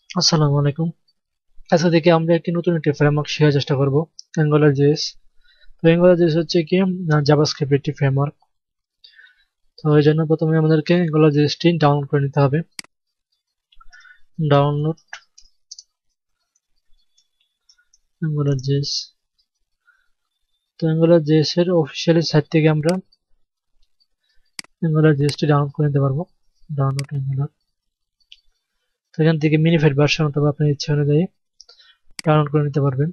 আসসালামু আলাইকুম। আজকে থেকে আমরা একটি নতুন ফ্রেমওয়ার্ক শেখার চেষ্টা করব, অ্যাঙ্গুলার জেএস। তো অ্যাঙ্গুলার জেএস হচ্ছে কি জাভাস্ক্রিপ্ট একটি ফ্রেমওয়ার্ক। তো এই জন্য প্রথমে আমাদেরকে অ্যাঙ্গুলার জেএসটি ডাউনলোড করে নিতে হবে। Download angular JS. তো অ্যাঙ্গুলার জেএস এর অফিসিয়ালি সাইট থেকে আমরা অ্যাঙ্গুলার জেএসটি ডাউনলোড করে নিতে পারবো। Download angular. তো এখান থেকে মিনিফাইড ভার্সন অথবা আপনার ইচ্ছা অনুযায়ী ডাউনলোড করে নিতে পারবেন।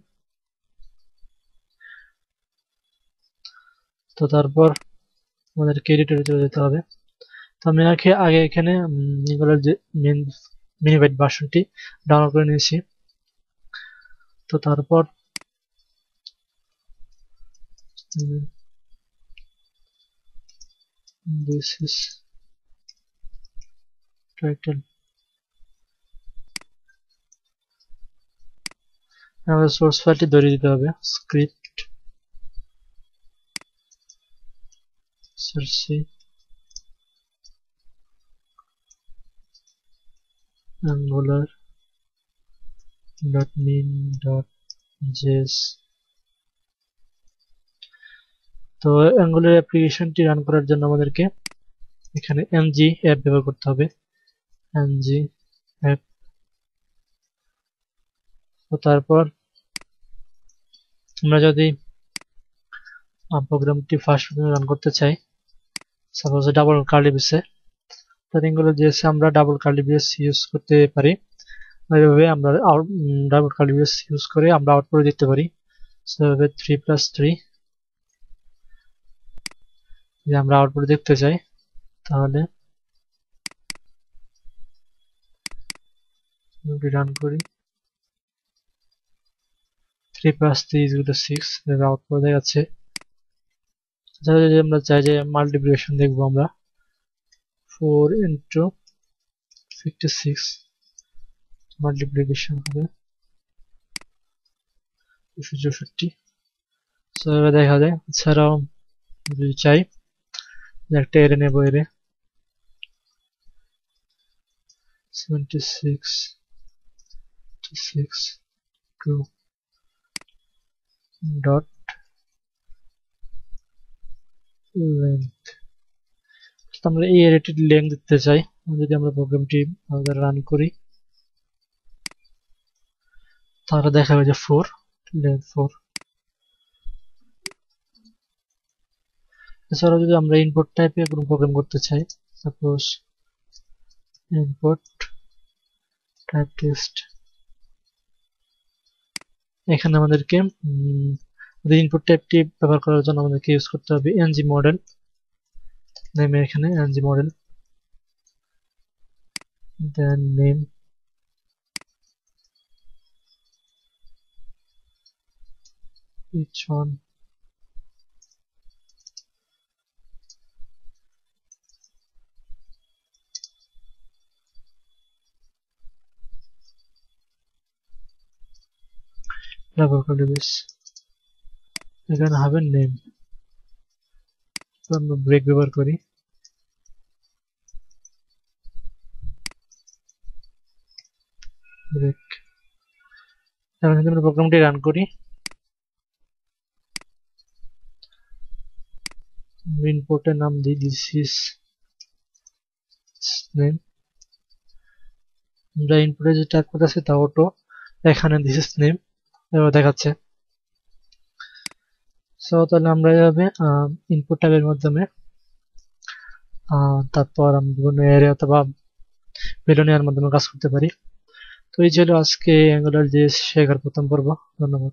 তো তারপর আমাদেরকে এডিটরে চলে যেতে হবে। তো আমি আগে এখানে অ্যাঙ্গুলার যে মেন মিনিফাইড ভার্সনটি ডাউনলোড করে নিয়েছি। তো তারপর this is title, আমাদের সোর্স ফাইলটি ধরিয়ে দিতে হবে। স্ক্রিপ্ট সার্চি angular min js। তো অ্যাঙ্গুলার অ্যাপ্লিকেশনটি রান করার জন্য আমাদেরকে এখানে ng অ্যাপ ব্যবহার করতে হবে। ng app. তো তারপর আমরা যদি প্রোগ্রামটি ফার্স্ট রান করতে চাই, সাপোজ ডাবল কার্লি ব্রেসে, তাহলে অ্যাঙ্গুলার জেএস আমরা ডাবল কার্লি ব্রেস ইউজ করতে পারি। এইভাবে আমরা ডাবল কার্লি ব্রেস ইউজ করে আমরা আউটপুট দেখতে পারি। সেভাবে 3+3 যদি আমরা আউটপুট দেখতে চাই তাহলে রান করি 3+3 = 6, আউটপুট দেখাচ্ছে। যদি আমরা চাই যে মাল্টিপ্লিকেশন দেখবো, আমরা 4 × 56 মাল্টিপ্লিকেশন হবে 264। এভাবে দেখা যায়। এছাড়াও যদি চাই একটা এরে নেবো, এরে 76 to 6 2 dot length। আমরা এই এরেটির লেন্থ দিতে চাই। যদি আমরা প্রোগ্রামটি রান করি তাহলে দেখা যাবে যে 4 লেন্থ 4। এছাড়াও যদি আমরা ইনপুট টাইপে কোনো প্রোগ্রাম করতে চাই, সাপোজ ইনপুট টাইপ টেক্সট, এখানে আমাদেরকে ইনপুট টাইপটি ব্যবহার করার জন্য আমাদেরকে ইউজ করতে হবে ng মডেল নেমে, এখানে ng মডেল দেন নেম each one ব্যবহার করে বেশ। এখানে হবে নেম। আমরা ব্রেক ব্যবহার করি, ব্রেক। এখন যদি আমরা প্রোগ্রামটি রান করি, ইনপুটের নাম দিই দিস ইজ নেম। আমরা ইনপুটে যে টাইপ করতেছি তা অটো, এখানে দিস ইজ নেম দেখাচ্ছে। সো তাহলে আমরা এইভাবে ইনপুট টাইপের মাধ্যমে তারপর আমরা বিভিন্ন এরিয়া অথবা বেলোনিয়ার মাধ্যমে কাজ করতে পারি। তো এই ছিল আজকে অ্যাঙ্গুলার জেএস শেখার প্রথম পর্ব। ধন্যবাদ।